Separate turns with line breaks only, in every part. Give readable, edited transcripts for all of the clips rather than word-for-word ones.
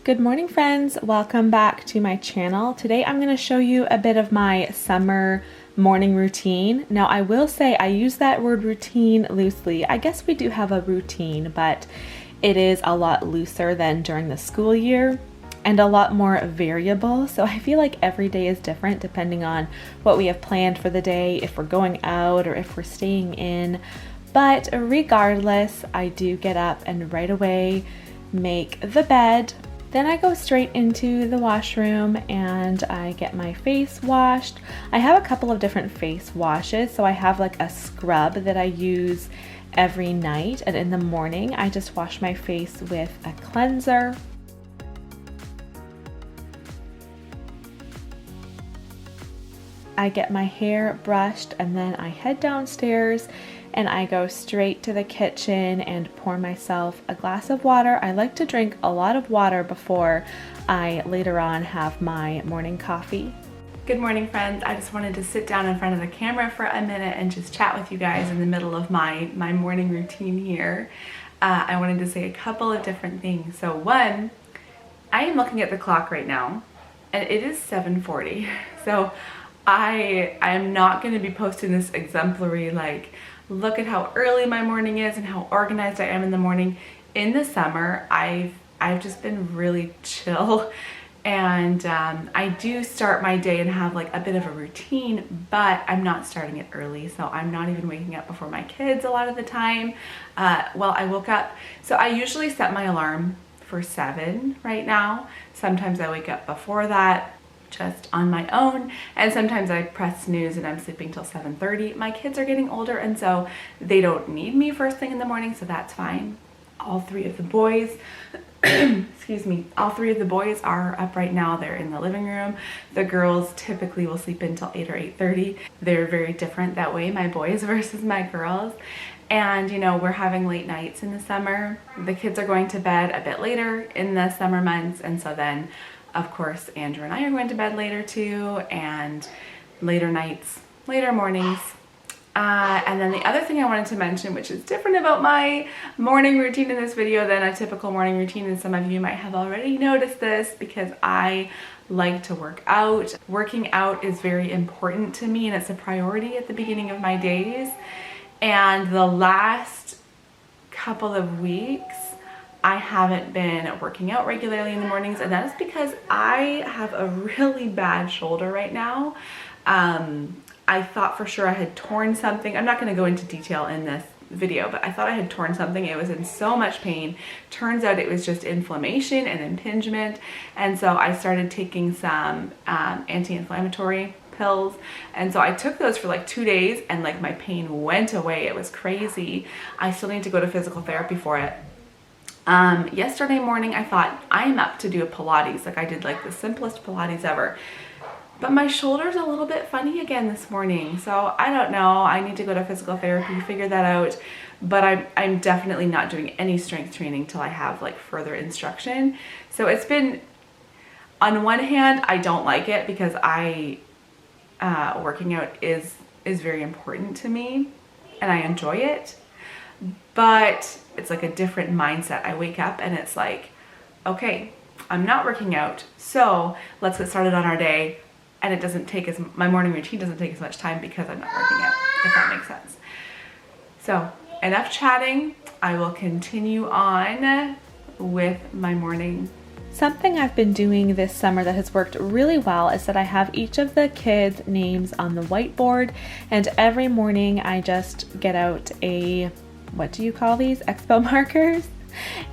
Good morning, friends. Welcome back to my channel. Today I'm going to show you a bit of my summer morning routine. Now I will say I use that word routine loosely. I guess we do have a routine, but it is a lot looser than during the school year and a lot more variable. So I feel like every day is different depending on what we have planned for the day, if we're going out or if we're staying in. But regardless, I do get up and right away make the bed. Then I go straight into the washroom and I get my face washed. I have a couple of different face washes. So I have like a scrub that I use every night, and in the morning I just wash my face with a cleanser. I get my hair brushed and then I head downstairs and I go straight to the kitchen and pour myself a glass of water. I like to drink a lot of water before I later on have my morning coffee. Good morning, friends. I just wanted to sit down in front of the camera for a minute and just chat with you guys in the middle of my morning routine here. I wanted to say a couple of different things. So one, I am looking at the clock right now and it is 7:40. So I am not going to be posting this exemplary like look at how early my morning is and how organized I am in the morning. In the summer, I've just been really chill, and I do start my day and have like a bit of a routine, but I'm not starting it early, so I'm not even waking up before my kids a lot of the time. Well, I woke up, so I usually set my alarm for 7 right now. Sometimes I wake up before that, just on my own, and sometimes I press snooze and I'm sleeping till 7:30. My kids are getting older, and so they don't need me first thing in the morning, so that's fine. All 3 of the boys excuse me, all 3 of the boys are up right now. They're in the living room. The girls typically will sleep until 8 or 8:30. They're very different that way, my boys versus my girls. And you know, we're having late nights in the summer. The kids are going to bed a bit later in the summer months, and so then of course, Andrew and I are going to bed later too, and later nights, later mornings. And then the other thing I wanted to mention, which is different about my morning routine in this video than a typical morning routine, and some of you might have already noticed this because I like to work out. Working out is very important to me, and it's a priority at the beginning of my days. And the last couple of weeks, I haven't been working out regularly in the mornings, and that is because I have a really bad shoulder right now. I thought for sure I had torn something. I'm not going to go into detail in this video, but I thought I had torn something. It was in so much pain. Turns out it was just inflammation and impingement, and so I started taking some anti-inflammatory pills, and so I took those for like 2 days, and like my pain went away. It was crazy. I still need to go to physical therapy for it. Yesterday morning I thought I'm up to do a Pilates. Like I did like the simplest Pilates ever, but my shoulder's a little bit funny again this morning. So I don't know, I need to go to physical therapy, figure that out. But I'm definitely not doing any strength training till I have like further instruction. So it's been, on one hand, I don't like it because working out is very important to me and I enjoy it. But it's like a different mindset. I wake up and it's like, okay, I'm not working out, so let's get started on our day. And it doesn't take my morning routine doesn't take as much time because I'm not working out, if that makes sense. So enough chatting. I will continue on with my morning. Something I've been doing this summer that has worked really well is that I have each of the kids' names on the whiteboard, and every morning I just get out what do you call these? Expo markers?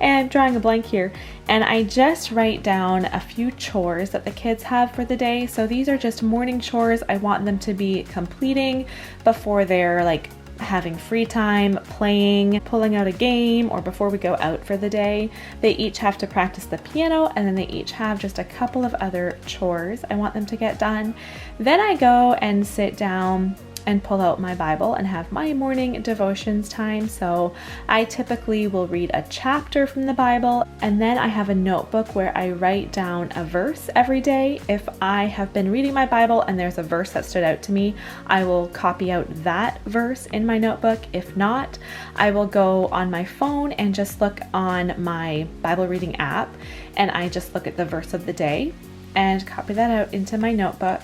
And I'm drawing a blank here. And I just write down a few chores that the kids have for the day. So these are just morning chores I want them to be completing before they're like having free time, playing, pulling out a game, or before we go out for the day. They each have to practice the piano, and then they each have just a couple of other chores I want them to get done. Then I go and sit down and pull out my Bible and have my morning devotions time. So I typically will read a chapter from the Bible, and then I have a notebook where I write down a verse every day. If I have been reading my Bible and there's a verse that stood out to me, I will copy out that verse in my notebook. If not, I will go on my phone and just look on my Bible reading app, and I just look at the verse of the day and copy that out into my notebook.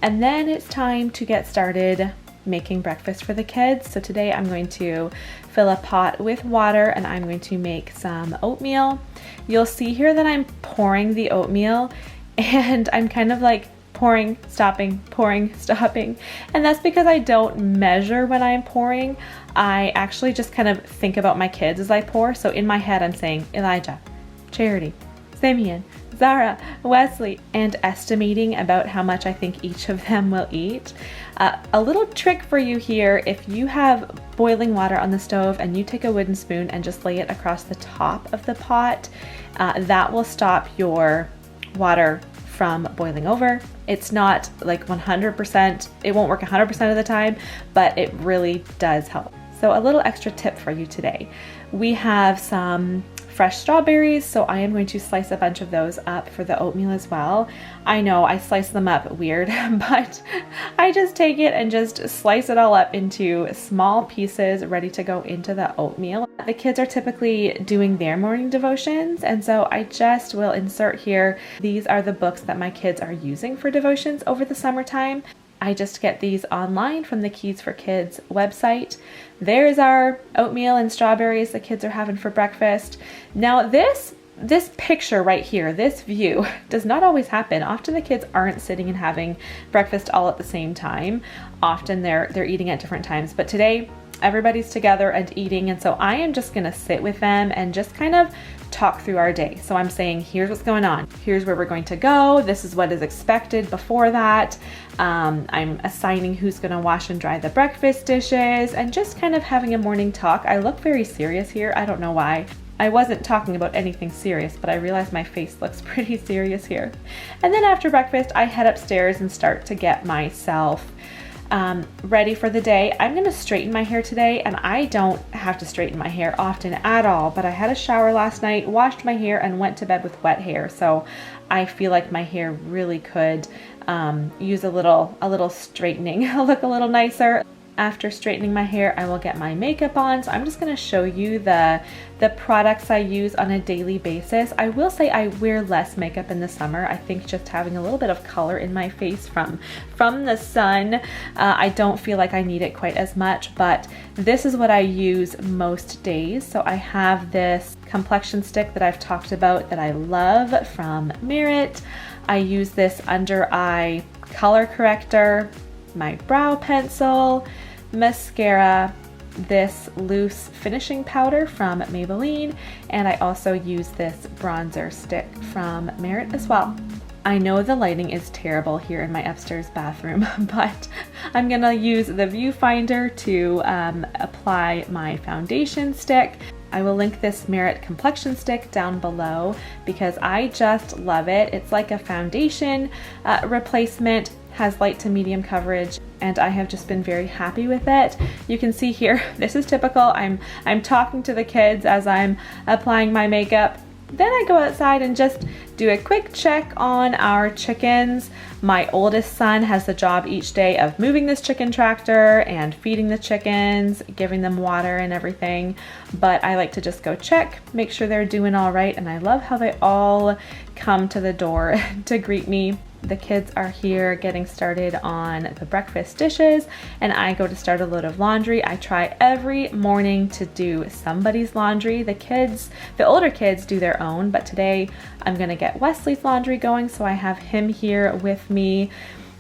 And then it's time to get started making breakfast for the kids. So today I'm going to fill a pot with water and I'm going to make some oatmeal. You'll see here that I'm pouring the oatmeal, and I'm kind of like pouring, stopping, and that's because I don't measure when I'm pouring. I actually just kind of think about my kids as I pour. So in my head I'm saying Elijah, Charity, Simeon, Zara, Wesley, and estimating about how much I think each of them will eat. A little trick for you here: if you have boiling water on the stove and you take a wooden spoon and just lay it across the top of the pot, that will stop your water from boiling over. It's not like 100%, it won't work 100% of the time, but it really does help. So a little extra tip for you today. We have some fresh strawberries, so I am going to slice a bunch of those up for the oatmeal as well. I know I slice them up weird, but I just take it and just slice it all up into small pieces ready to go into the oatmeal. The kids are typically doing their morning devotions, and so I just will insert here, these are the books that my kids are using for devotions over the summertime. I just get these online from the Keys for Kids website. There's our oatmeal and strawberries the kids are having for breakfast. Now this picture right here, this view, does not always happen. Often the kids aren't sitting and having breakfast all at the same time. Often they're eating at different times, but today everybody's together and eating, and so I am just gonna sit with them and just kind of talk through our day. So I'm saying, here's what's going on, here's where we're going to go, this is what is expected before that. I'm assigning who's gonna wash and dry the breakfast dishes, and just kind of having a morning talk. I look very serious here, I don't know why. I wasn't talking about anything serious, but I realized my face looks pretty serious here. And then after breakfast, I head upstairs and start to get myself ready for the day. I'm going to straighten my hair today, and I don't have to straighten my hair often at all, but I had a shower last night, washed my hair, and went to bed with wet hair. So I feel like my hair really could use a little straightening, look a little nicer. After straightening my hair, I will get my makeup on. So I'm just going to show you the products I use on a daily basis. I will say I wear less makeup in the summer. I think just having a little bit of color in my face from the sun, I don't feel like I need it quite as much, but this is what I use most days. So I have this complexion stick that I've talked about that I love from Merit. I use this under eye color corrector, my brow pencil, mascara, this loose finishing powder from Maybelline, and I also use this bronzer stick from Merit as well. I know the lighting is terrible here in my upstairs bathroom, but I'm gonna use the viewfinder to apply my foundation stick. I will link this Merit complexion stick down below because I just love it. It's like a foundation replacement, has light to medium coverage, and I have just been very happy with it. You can see here, this is typical. I'm talking to the kids as I'm applying my makeup. Then I go outside and just do a quick check on our chickens. My oldest son has the job each day of moving this chicken tractor and feeding the chickens, giving them water and everything. But I like to just go check, make sure they're doing all right. And I love how they all come to the door to greet me. The kids are here getting started on the breakfast dishes, and I go to start a load of laundry. I try every morning to do somebody's laundry. The older kids do their own, but today I'm gonna get Wesley's laundry going, so I have him here with me,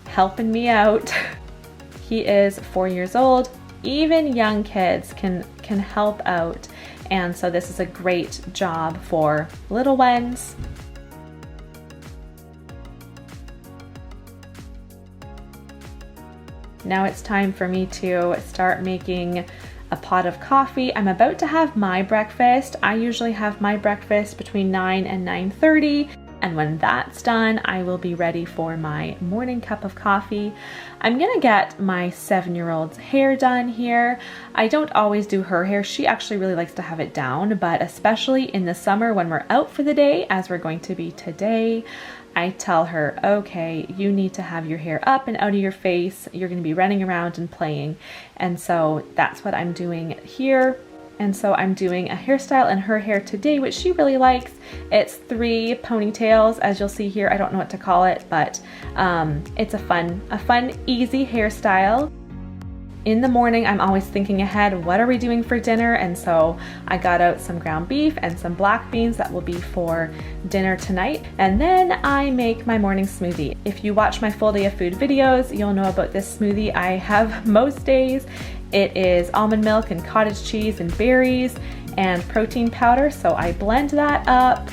helping me out. He is 4 years old. Even young kids can help out, and so this is a great job for little ones. Now it's time for me to start making a pot of coffee. I'm about to have my breakfast. I usually have my breakfast between 9 and 9:30, and when that's done, I will be ready for my morning cup of coffee. I'm gonna get my 7-year-old's hair done here. I don't always do her hair. She actually really likes to have it down, but especially in the summer when we're out for the day, as we're going to be today, I tell her, okay, you need to have your hair up and out of your face. You're gonna be running around and playing. And so that's what I'm doing here. And so I'm doing a hairstyle in her hair today, which she really likes. It's 3 ponytails, as you'll see here. I don't know what to call it, but it's a fun, easy hairstyle. In the morning, I'm always thinking ahead, what are we doing for dinner? And so I got out some ground beef and some black beans that will be for dinner tonight. And then I make my morning smoothie. If you watch my full day of food videos, you'll know about this smoothie I have most days. It is almond milk and cottage cheese and berries and protein powder. So I blend that up,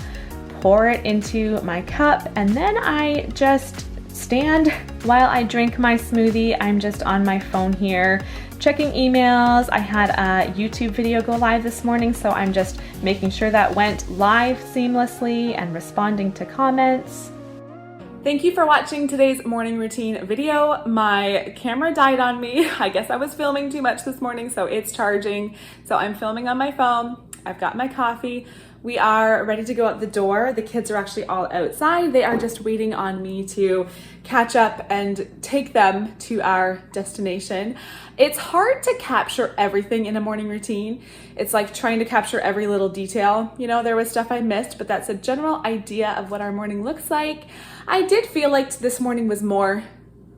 pour it into my cup, and then I just stand while I drink my smoothie. I'm just on my phone here checking emails. I had a YouTube video go live this morning, so I'm just making sure that went live seamlessly and responding to comments. Thank you for watching today's morning routine video. My camera died on me. I guess I was filming too much this morning, so it's charging. So I'm filming on my phone. I've got my coffee. We are ready to go out the door. The kids are actually all outside. They are just waiting on me to catch up and take them to our destination. It's hard to capture everything in a morning routine. It's like trying to capture every little detail. You know, there was stuff I missed, but that's a general idea of what our morning looks like. I did feel like this morning was more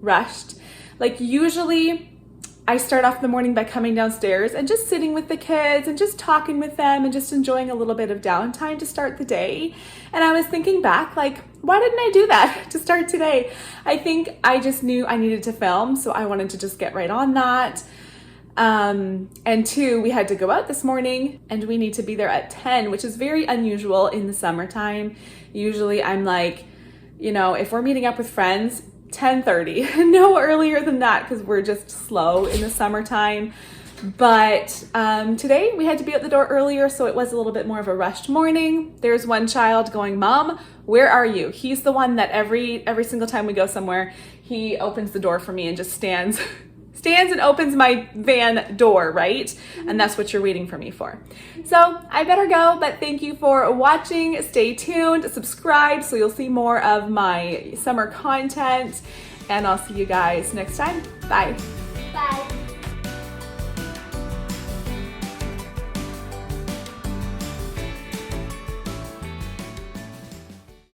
rushed. Like usually, I start off the morning by coming downstairs and just sitting with the kids and just talking with them and just enjoying a little bit of downtime to start the day. And I was thinking back, like, why didn't I do that to start today? I think I just knew I needed to film, so I wanted to just get right on that. And 2, we had to go out this morning and we need to be there at 10, which is very unusual in the summertime. Usually I'm like, you know, if we're meeting up with friends, 10:30, no earlier than that because we're just slow in the summertime. But today we had to be at the door earlier, so it was a little bit more of a rushed morning. There's one child going, "Mom, where are you?" He's the one that every single time we go somewhere, he opens the door for me and just stands and opens my van door, right? And that's what you're waiting for me for. So I better go, but thank you for watching. Stay tuned, subscribe so you'll see more of my summer content, and I'll see you guys next time. Bye.